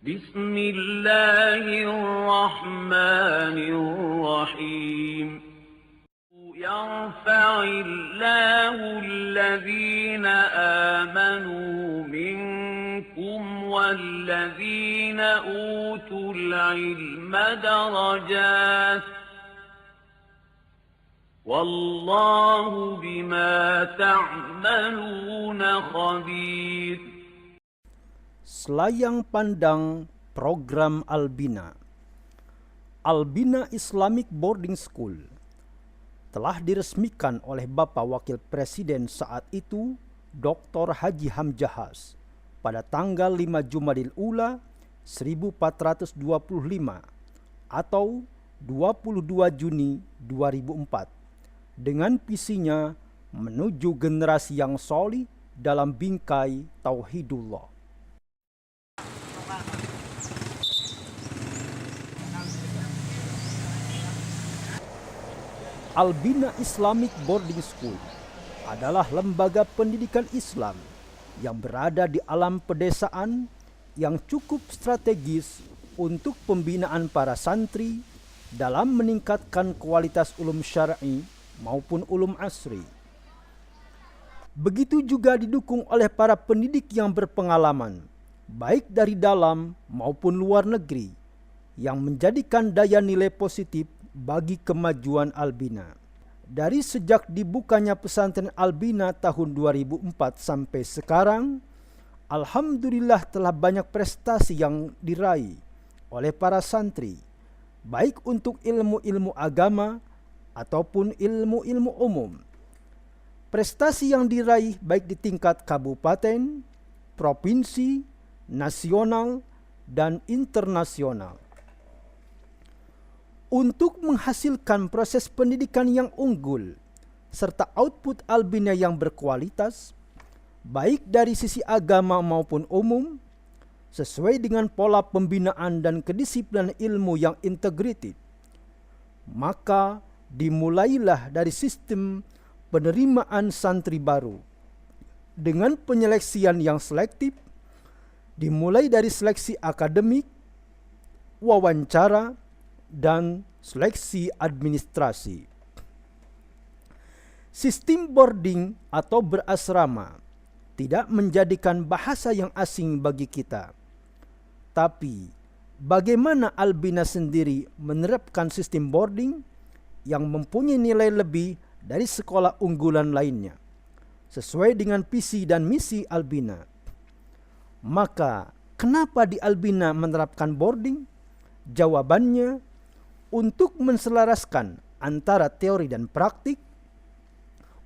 بسم الله الرحمن الرحيم يرفع الله الذين آمنوا منكم والذين أوتوا العلم درجات والله بما تعملون خبير. Selayang Pandang Program Albina. Albina Islamic Boarding School telah diresmikan oleh Bapak Wakil Presiden saat itu, Dr. Haji Hamzahas, pada tanggal 5 Jumadil Ula 1425 atau 22 Juni 2004 dengan visinya menuju generasi yang solih dalam bingkai Tauhidullah. Albina Islamic Boarding School adalah lembaga pendidikan Islam yang berada di alam pedesaan yang cukup strategis untuk pembinaan para santri dalam meningkatkan kualitas ulum syar'i maupun ulum asri. Begitu juga didukung oleh para pendidik yang berpengalaman, baik dari dalam maupun luar negeri, yang menjadikan daya nilai positif bagi kemajuan Albina. Dari sejak dibukanya pesantren Albina tahun 2004 sampai sekarang, alhamdulillah telah banyak prestasi yang diraih oleh para santri, baik untuk ilmu-ilmu agama ataupun ilmu-ilmu umum. Prestasi yang diraih baik di tingkat kabupaten, provinsi, nasional, dan internasional. Untuk menghasilkan proses pendidikan yang unggul serta output Albina yang berkualitas, baik dari sisi agama maupun umum, sesuai dengan pola pembinaan dan kedisiplinan ilmu yang integrated, maka dimulailah dari sistem penerimaan santri baru dengan penyeleksian yang selektif, dimulai dari seleksi akademik, wawancara, dan seleksi administrasi. Sistem boarding atau berasrama tidak menjadikan bahasa yang asing bagi kita. Tapi, bagaimana Albina sendiri menerapkan sistem boarding yang mempunyai nilai lebih dari sekolah unggulan lainnya, sesuai dengan visi dan misi Albina? Maka, kenapa di Albina menerapkan boarding? Jawabannya, untuk menselaraskan antara teori dan praktik,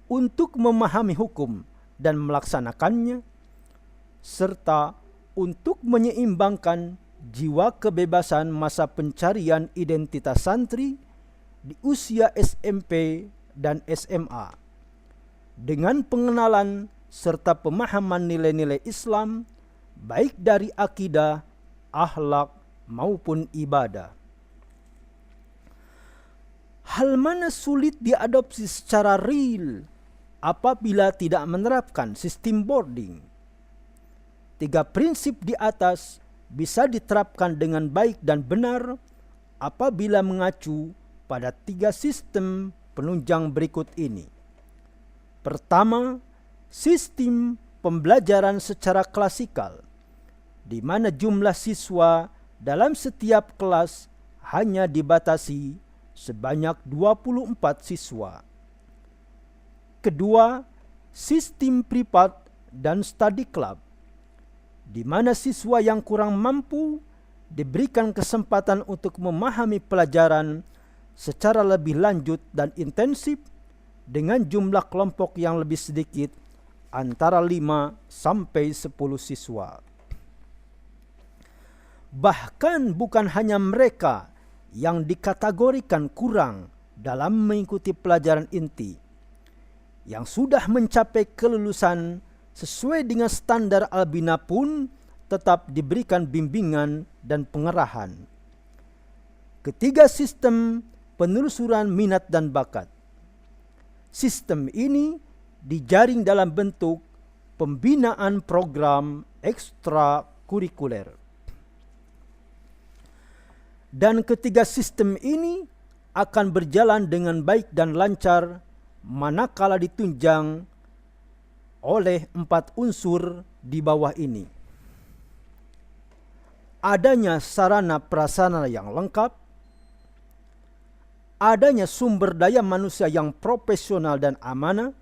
untuk memahami hukum dan melaksanakannya, serta untuk menyeimbangkan jiwa kebebasan masa pencarian identitas santri di usia SMP dan SMA, dengan pengenalan serta pemahaman nilai-nilai Islam, baik dari akidah, akhlak, maupun ibadah. Hal mana sulit diadopsi secara real apabila tidak menerapkan sistem boarding? 3 prinsip di atas bisa diterapkan dengan baik dan benar apabila mengacu pada 3 sistem penunjang berikut ini. Pertama, sistem pembelajaran secara klasikal, di mana jumlah siswa dalam setiap kelas hanya dibatasi sebanyak 24 siswa. Kedua, sistem privat dan study club, di mana siswa yang kurang mampu diberikan kesempatan untuk memahami pelajaran secara lebih lanjut dan intensif dengan jumlah kelompok yang lebih sedikit, antara 5 sampai 10 siswa. Bahkan bukan hanya mereka yang dikategorikan kurang dalam mengikuti pelajaran inti, yang sudah mencapai kelulusan sesuai dengan standar Albina pun tetap diberikan bimbingan dan pengerahan. Ketiga, sistem penelusuran minat dan bakat. Sistem ini dijaring dalam bentuk pembinaan program ekstrakurikuler. Dan ketiga sistem ini akan berjalan dengan baik dan lancar manakala ditunjang oleh 4 unsur di bawah ini. Adanya sarana prasarana yang lengkap, adanya sumber daya manusia yang profesional dan amanah,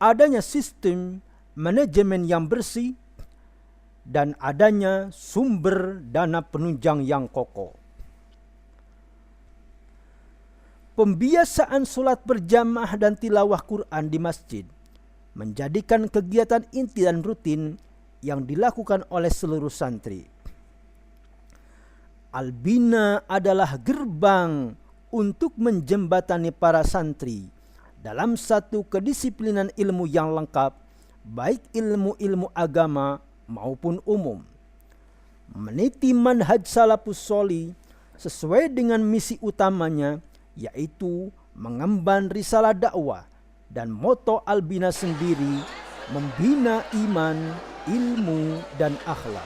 adanya sistem manajemen yang bersih, dan adanya sumber dana penunjang yang kokoh. Pembiasaan sholat berjamaah dan tilawah Quran di masjid menjadikan kegiatan inti dan rutin yang dilakukan oleh seluruh santri. Albina adalah gerbang untuk menjembatani para santri dalam satu kedisiplinan ilmu yang lengkap, baik ilmu-ilmu agama maupun umum. Meniti manhaj salafus sholi sesuai dengan misi utamanya, yaitu mengemban risalah dakwah, dan moto Albina sendiri membina iman, ilmu, dan akhlak.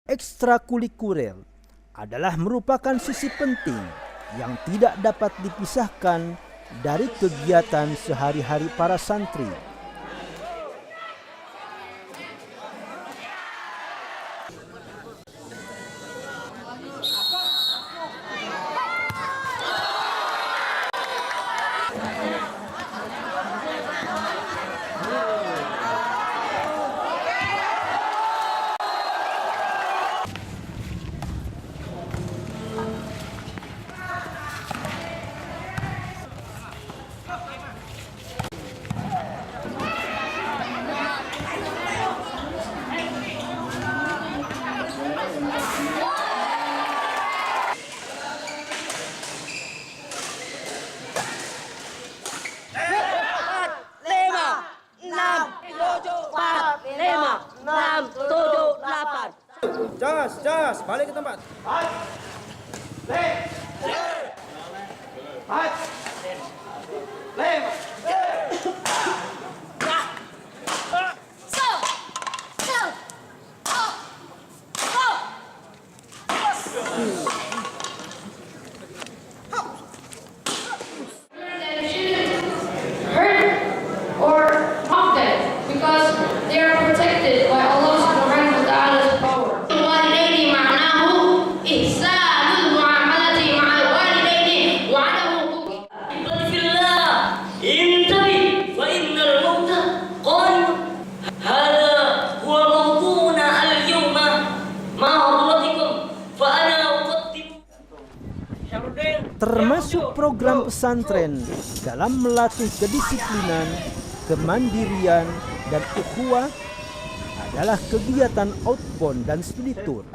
Ekstrakurikuler adalah merupakan sisi penting yang tidak dapat dipisahkan dari kegiatan sehari-hari para santri. Jas, balik ke tempat. Termasuk program pesantren dalam melatih kedisiplinan, kemandirian, dan ukhuwah adalah kegiatan outbound dan studi tour.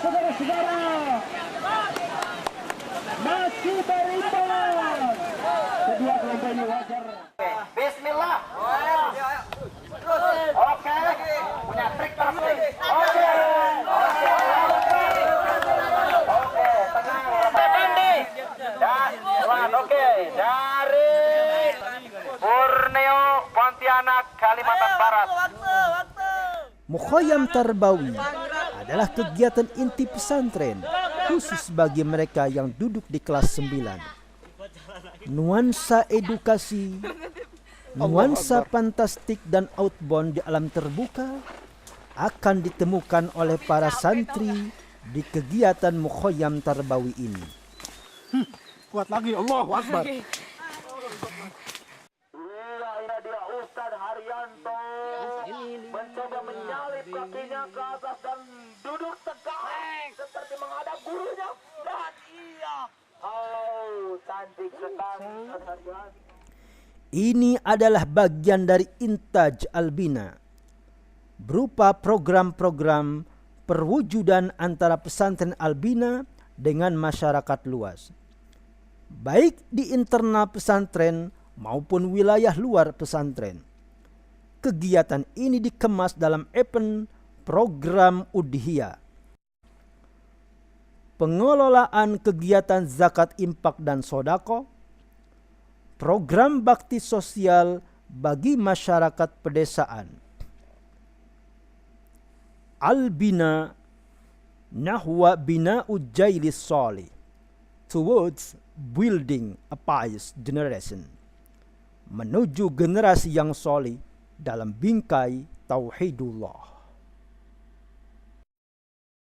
Saudara-saudara, masih berimbang. Kedua kelompok ini wajar. Bismillah. Oke. Punya trik terus. Oke. Oke, dari Borneo, Pontianak, Kalimantan Barat. Mukhayyam Tarbawi adalah kegiatan inti pesantren khusus bagi mereka yang duduk di kelas 9. Nuansa edukasi, nuansa fantastik dan outbound di alam terbuka akan ditemukan oleh para santri di kegiatan Mukhayyam Tarbawi ini. Kuat lagi, Allahu Akbar. Ini dia Ustaz Haryanto mencoba menyalip kakinya ke atas dan duduk tegak seperti menghadap gurunya. Dan iya, cantik sekali Ustaz Haryanto. Ini adalah bagian dari Intaj Albina, berupa program-program perwujudan antara pesantren Albina dengan masyarakat luas, baik di internal pesantren maupun wilayah luar pesantren. Kegiatan ini dikemas dalam event program udhiyah, pengelolaan kegiatan zakat infak dan sodako, program bakti sosial bagi masyarakat pedesaan. Al-bina nahwa bina'u jailis salih, towards building a pious generation, menuju generasi yang soleh dalam bingkai tauhidullah.